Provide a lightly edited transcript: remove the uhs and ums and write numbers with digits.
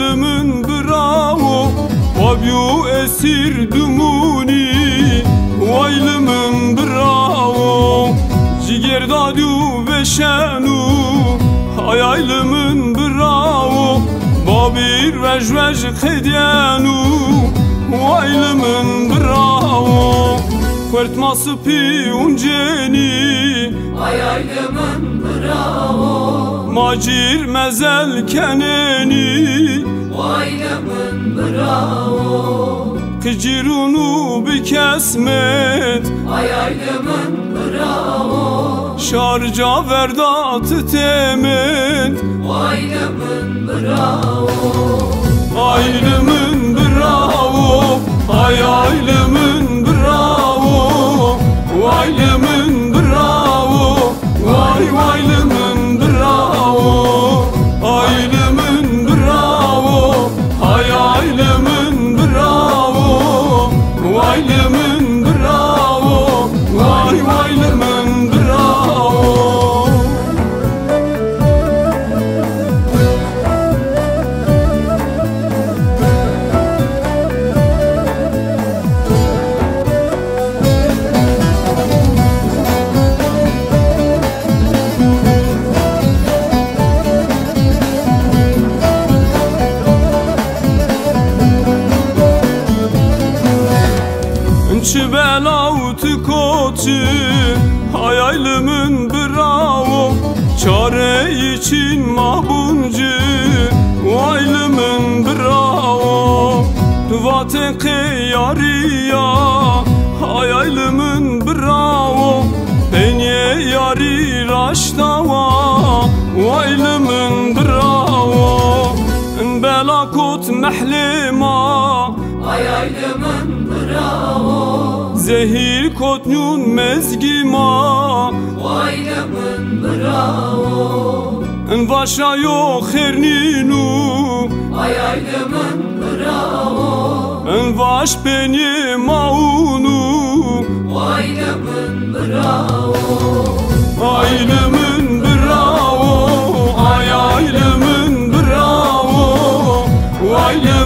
aylımın bravo Fabio esir dumuni aylımın bravo Ciger dadyu ve şenu aylımın bravo Babir vejvej khedyanu aylımın bravo Kurtması pi unceni aylımın bravo Macir mezel keneni aylımın bravo Kıcirunu bir kesmet aylımın bravo Şarca verdatı temet aylımın bravo Aylımın bravo Ay aylımın bravo Aylımın bravo Vay aylımın bravo Aylımın bravo Ay aylımın bravo Aylımın bravo Vay aylımın bravo Belavtı koçu aylımın bravo Çare için mahbuncu aylımın bravo Vate kıyarıya aylımın bravo Penye yari raştava aylımın bravo Belakot mehlema aylımın bravo Zehir kotnyun mezgima aylımın bravo Vaşa yo kherninu aylımın bravo Vaş penye maunu aylımın bravo Aylımın bravo Ay aylımın bravo Aylımın